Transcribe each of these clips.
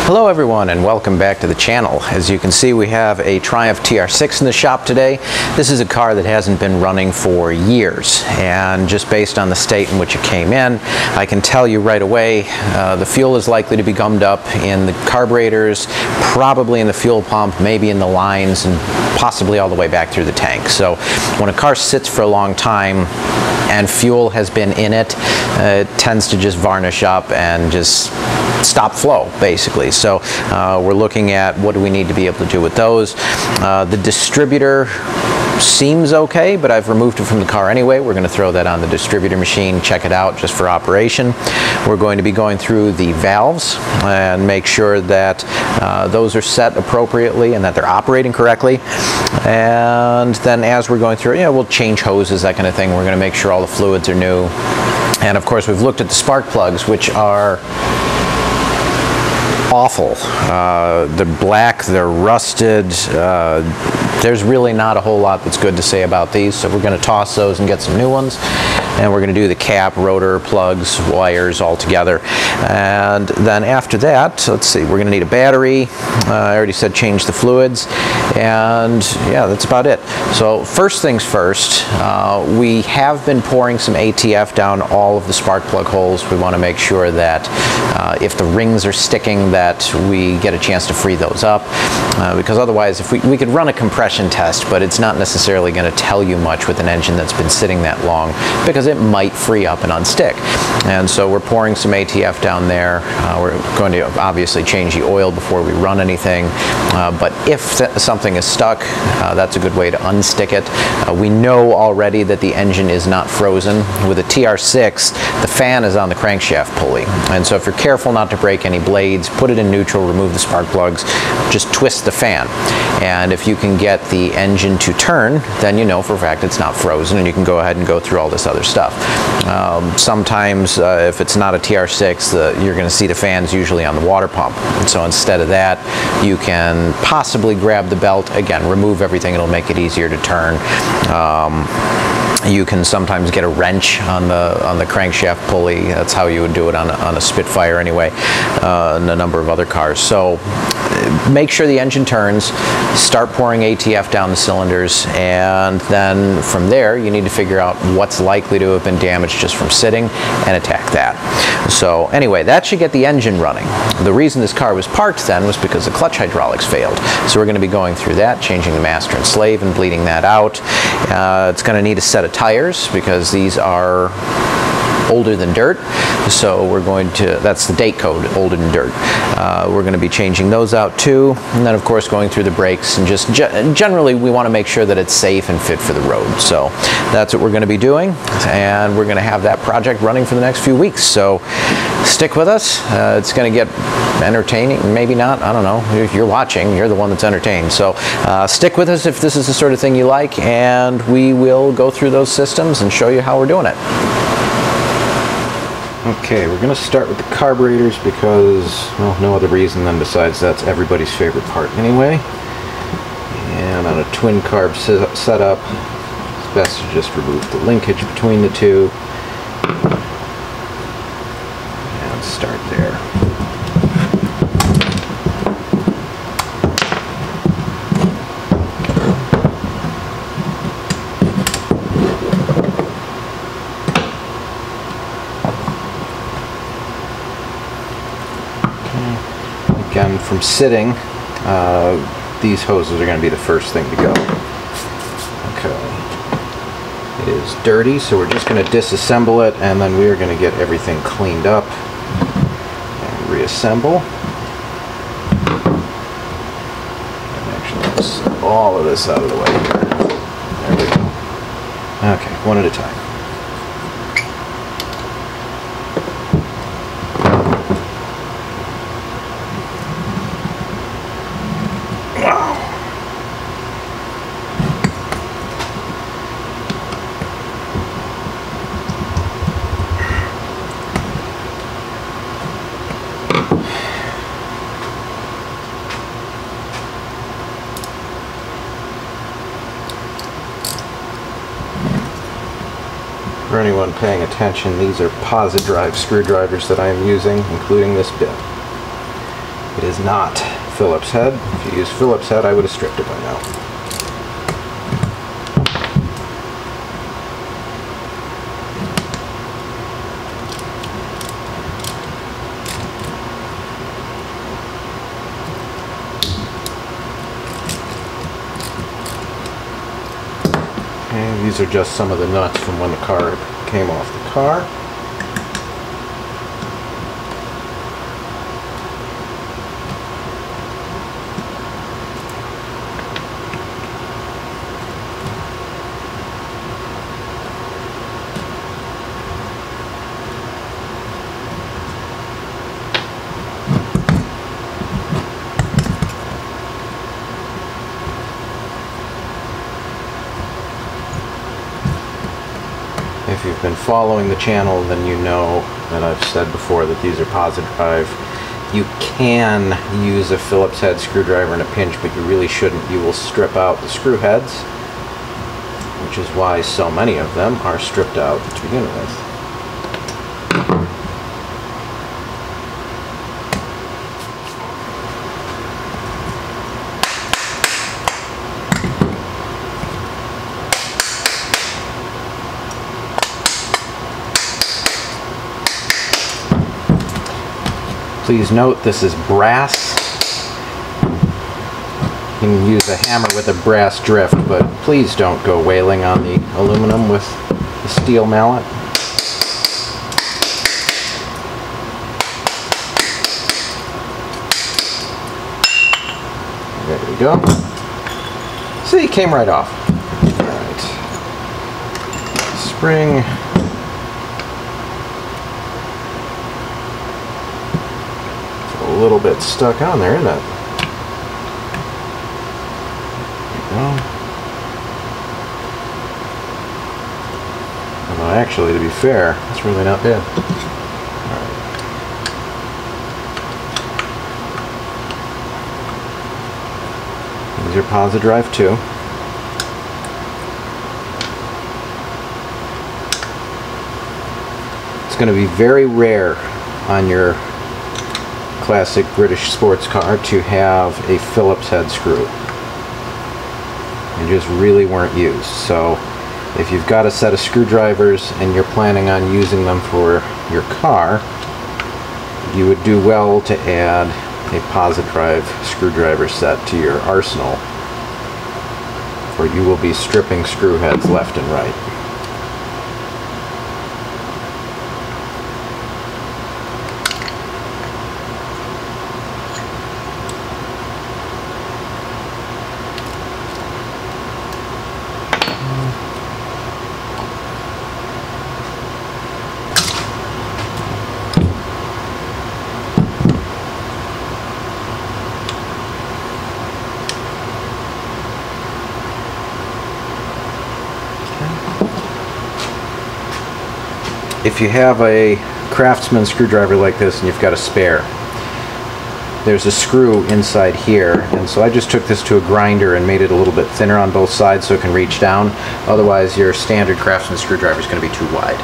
Hello everyone and welcome back to the channel. As you can see, we have a Triumph TR6 in the shop today. This is a car that hasn't been running for years, and just based on the state in which it came in, I can tell you right away the fuel is likely to be gummed up in the carburetors, probably in the fuel pump, maybe in the lines, and possibly all the way back through the tank. So when a car sits for a long time and fuel has been in it, it tends to just varnish up and just stop flow, basically. So we're looking at what do we need to be able to do with those. The distributor seems okay, but I've removed it from the car anyway. We're going to throw that on the distributor machine, check it out just for operation. We're going to be going through the valves and make sure that those are set appropriately and that they're operating correctly. And then as we're going through, we'll change hoses, that kind of thing. We're going to make sure all the fluids are new. And of course, we've looked at the spark plugs, which are awful. They're black, they're rusted. There's really not a whole lot that's good to say about these, so we're going to toss those and get some new ones. And we're going to do the cap, rotor, plugs, wires all together. And then after that, let's see, we're going to need a battery. I already said change the fluids. And yeah, that's about it. So first things first, we have been pouring some ATF down all of the spark plug holes. We want to make sure that if the rings are sticking, that we get a chance to free those up. Because otherwise, if we could run a compression test, but it's not necessarily going to tell you much with an engine that's been sitting that long, because it might free up and unstick. And so we're pouring some ATF down there. We're going to obviously change the oil before we run anything. But if something is stuck, that's a good way to unstick it. We know already that the engine is not frozen. With a TR6, the fan is on the crankshaft pulley. And so if you're careful not to break any blades, put it in neutral, remove the spark plugs, just twist the fan. And if you can get the engine to turn, then you know for a fact it's not frozen, and you can go ahead and go through all this other stuff. Sometimes if it's not a TR6, you're going to see the fans usually on the water pump. And so instead of that, you can possibly grab the belt, again, remove everything, it'll make it easier to turn. You can sometimes get a wrench on the crankshaft pulley. That's how you would do it on a Spitfire anyway, and a number of other cars. So make sure the engine turns, start pouring ATF down the cylinders, and then from there you need to figure out what's likely to have been damaged just from sitting and attack that. So anyway, that should get the engine running. The reason this car was parked then was because the clutch hydraulics failed. So we're going to be going through that, changing the master and slave and bleeding that out. It's going to need a set of tires because these are older than dirt, so we're going to, that's the date code, older than dirt. We're going to be changing those out too, and then of course going through the brakes, and just generally we want to make sure that it's safe and fit for the road. So that's what we're going to be doing, and we're going to have that project running for the next few weeks. So stick with us. It's going to get entertaining, maybe not, I don't know. If you're watching, you're the one that's entertained. So stick with us if this is the sort of thing you like, and we will go through those systems and show you how we're doing it. Okay, we're going to start with the carburetors because, well, no other reason than besides that's everybody's favorite part anyway. And on a twin carb setup, it's best to just remove the linkage between the two and start there. Again, from sitting, these hoses are going to be the first thing to go. Okay. It is dirty, so we're just going to disassemble it, and then we are going to get everything cleaned up and reassemble. And actually, let's get all of this out of the way here. There we go. Okay, one at a time. For anyone paying attention, these are posi drive screwdrivers that I am using, including this bit. It is not Phillips head. If you use Phillips head, I would have stripped it by now. And these are just some of the nuts from when the car came off the car. If you've been following the channel, then you know that I've said before that these are positive drive. You can use a Phillips head screwdriver in a pinch, but you really shouldn't. You will strip out the screw heads, which is why so many of them are stripped out to begin with. Please note this is brass. You can use a hammer with a brass drift, but please don't go whaling on the aluminum with the steel mallet. There we go. See, it came right off. Alright. Spring. A little bit stuck on there, isn't it? Well, actually, to be fair, it's really not bad. Right. These are positive drive too. It's going to be very rare on your classic British sports car to have a Phillips head screw. They just really weren't used. So if you've got a set of screwdrivers and you're planning on using them for your car, you would do well to add a positive drive screwdriver set to your arsenal, or you will be stripping screw heads left and right. If you have a Craftsman screwdriver like this and you've got a spare, there's a screw inside here, and so I just took this to a grinder and made it a little bit thinner on both sides so it can reach down. Otherwise your standard Craftsman screwdriver is going to be too wide.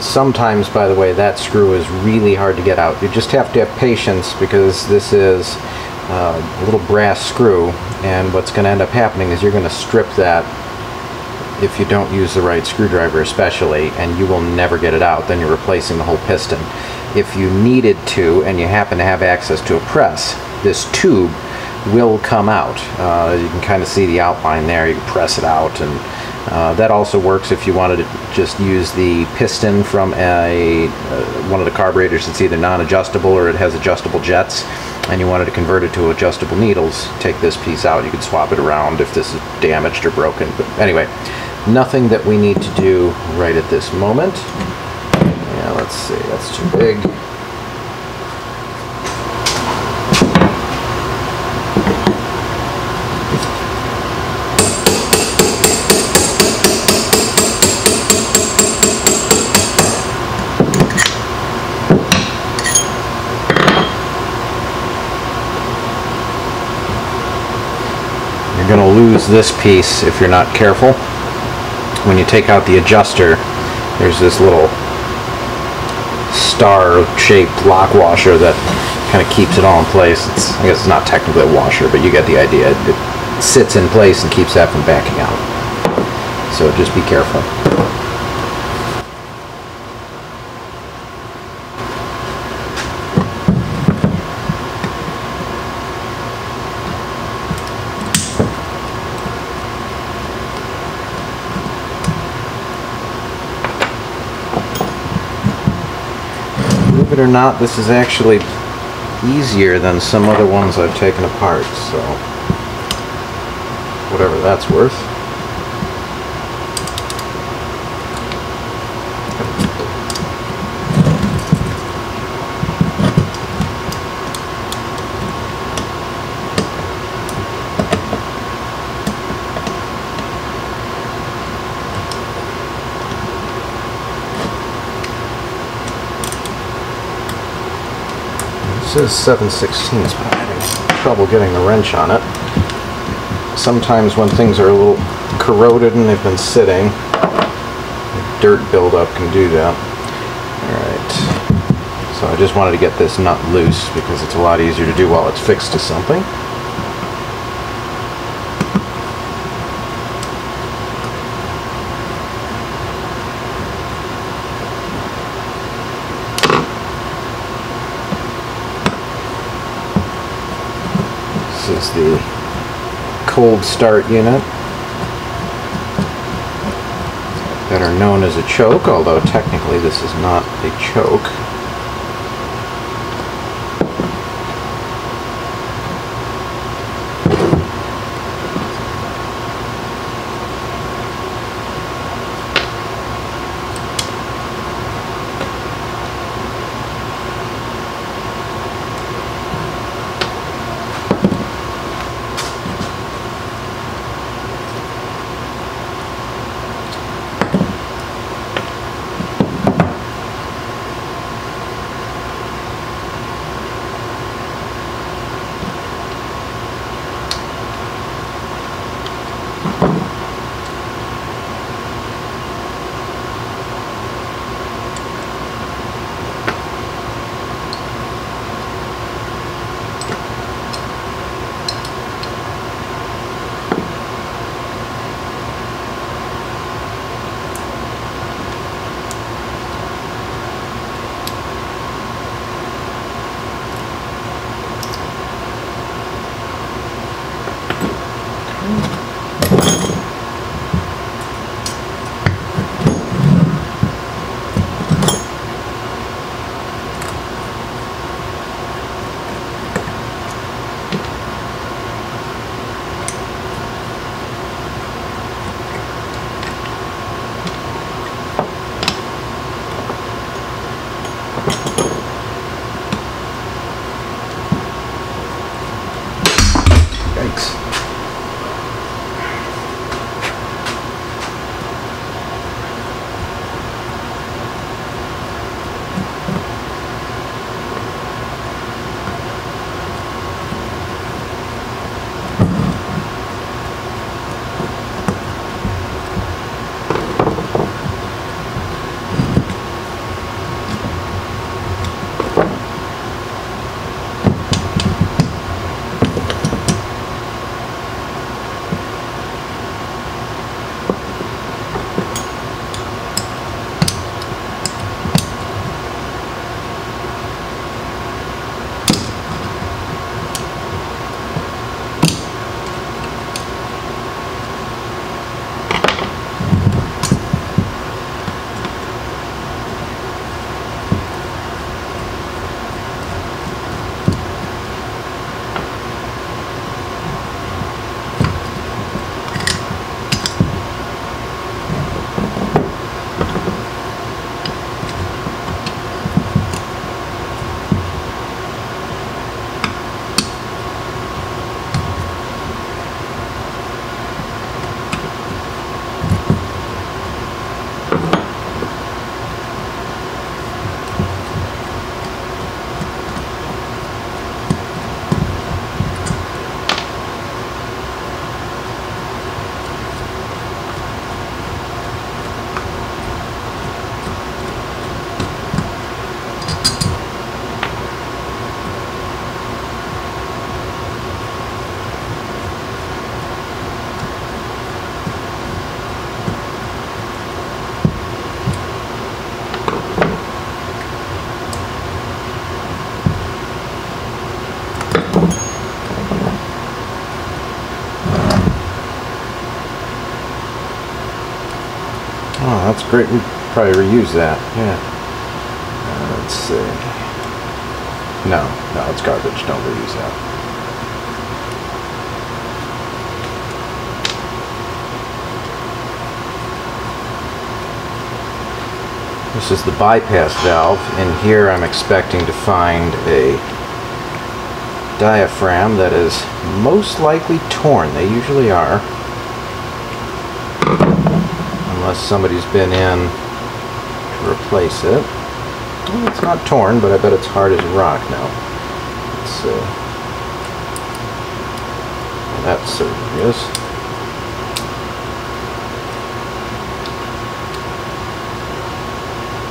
Sometimes, by the way, that screw is really hard to get out. You just have to have patience because this is a little brass screw, and what's going to end up happening is you're going to strip that if you don't use the right screwdriver especially, and you will never get it out. Then you're replacing the whole piston. If you needed to and you happen to have access to a press, this tube will come out. You can kind of see the outline there. You can press it out, and that also works if you wanted to just use the piston from one of the carburetors that's either non-adjustable or it has adjustable jets, and you wanted to convert it to adjustable needles. Take this piece out. You can swap it around if this is damaged or broken. But anyway, nothing that we need to do right at this moment. Yeah, let's see, that's too big. lose this piece if you're not careful. When you take out the adjuster, there's this little star-shaped lock washer that kind of keeps it all in place. I guess it's not technically a washer, but you get the idea. It sits in place and keeps that from backing out. So just be careful. Believe it or not, this is actually easier than some other ones I've taken apart, so whatever that's worth. It says 7/16, but I'm having trouble getting the wrench on it. Sometimes when things are a little corroded and they've been sitting, dirt buildup can do that. Alright, so I just wanted to get this nut loose because it's a lot easier to do while it's fixed to something. This is the cold start unit, better known as a choke, although technically this is not a choke. that's great. We'd probably reuse that. Yeah. Let's see. No, it's garbage. Don't reuse that. This is the bypass valve. In here I'm expecting to find a diaphragm that is most likely torn. They usually are. Unless somebody's been in to replace it. Well, it's not torn, but I bet it's hard as a rock now. Let's see. Well, that certainly is.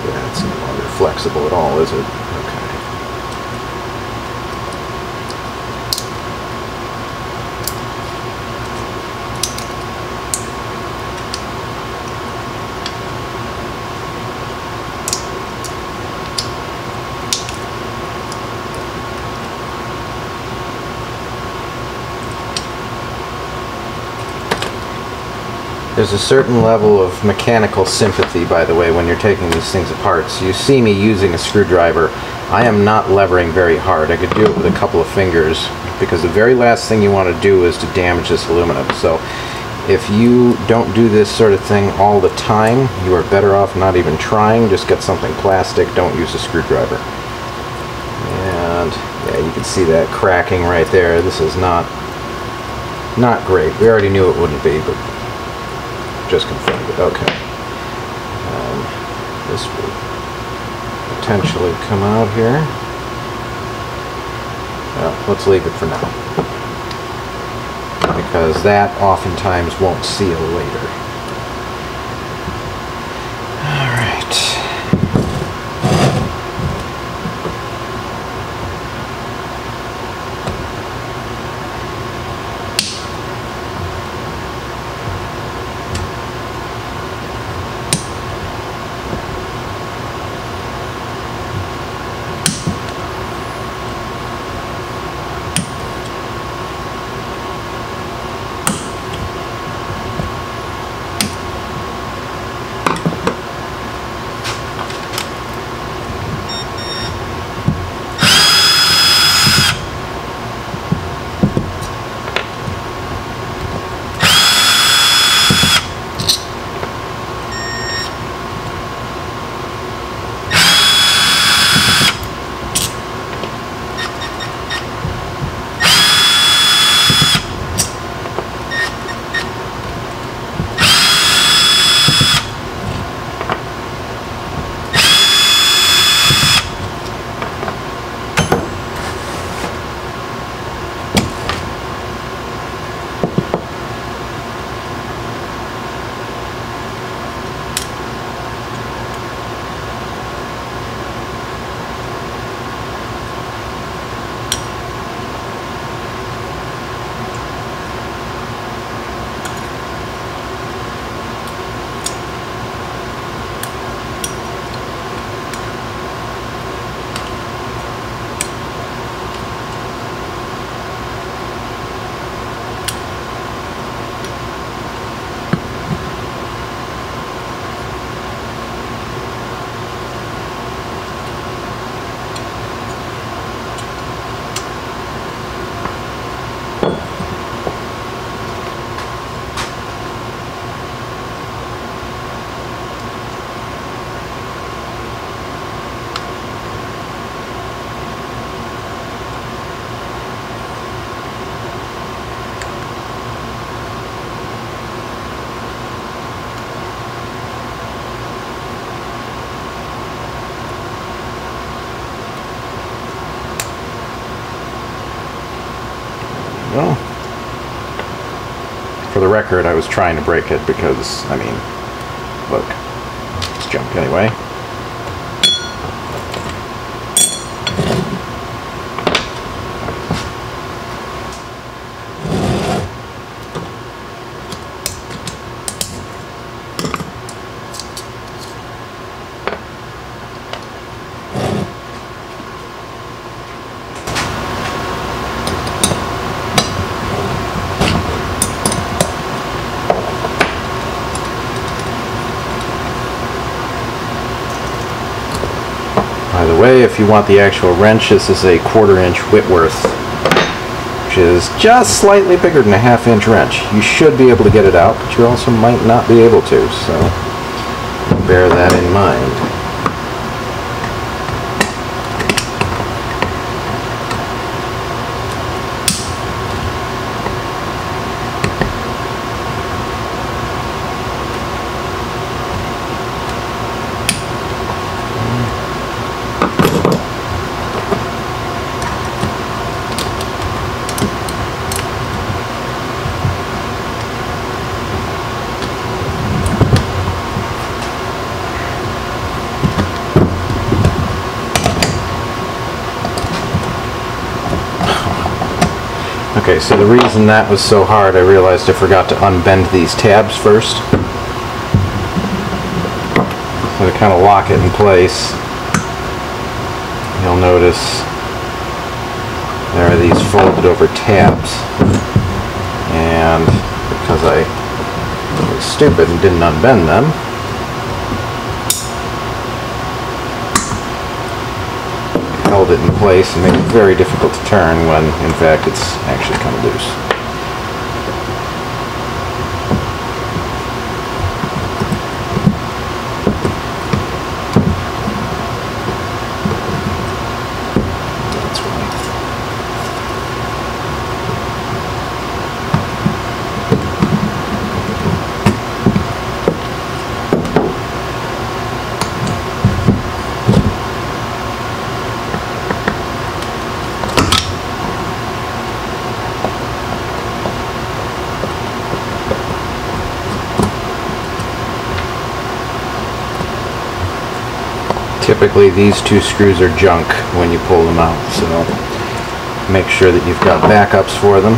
Yeah, it's no longer flexible at all, is it? Okay. There's a certain level of mechanical sympathy, by the way, when you're taking these things apart. So you see me using a screwdriver. I am not levering very hard. I could do it with a couple of fingers, because the very last thing you want to do is to damage this aluminum. So if you don't do this sort of thing all the time, you are better off not even trying. Just get something plastic. Don't use a screwdriver. And yeah, you can see that cracking right there. This is not great. We already knew it wouldn't be, but just confirmed it. Okay. This will potentially come out here. Well, let's leave it for now, because that oftentimes won't seal later. All right. Well, for the record, I was trying to break it because, I mean, look, it's junk anyway. way. If you want the actual wrench, this is a 1/4 inch Whitworth, which is just slightly bigger than a 1/2 inch wrench. You should be able to get it out, but you also might not be able to, so bear that in mind. Okay, so the reason that was so hard, I realized I forgot to unbend these tabs first. So to kind of lock it in place, you'll notice there are these folded over tabs. And because I was stupid and didn't unbend them, held it in place and made it very difficult to turn when in fact it's actually kind of loose. That's right. Typically these 2 screws are junk when you pull them out, so make sure that you've got backups for them.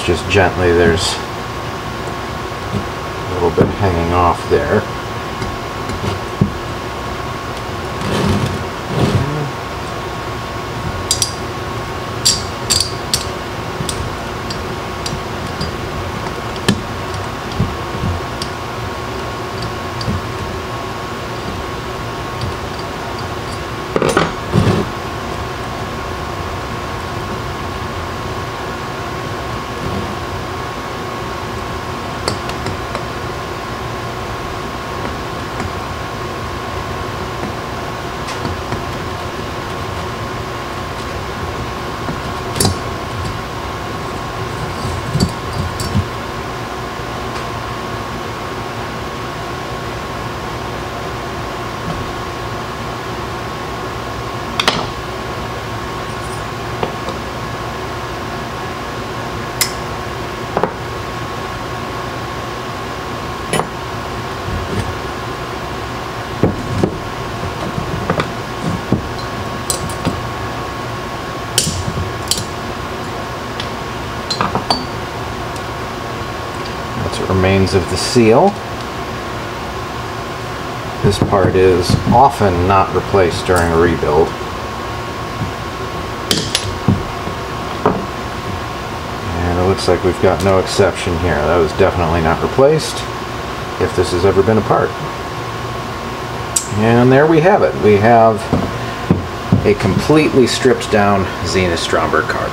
Just gently, there's a little bit hanging off there. Remains of the seal. This part is often not replaced during a rebuild. And it looks like we've got no exception here. That was definitely not replaced, if this has ever been a part. And there we have it. We have a completely stripped down Zenith-Stromberg car.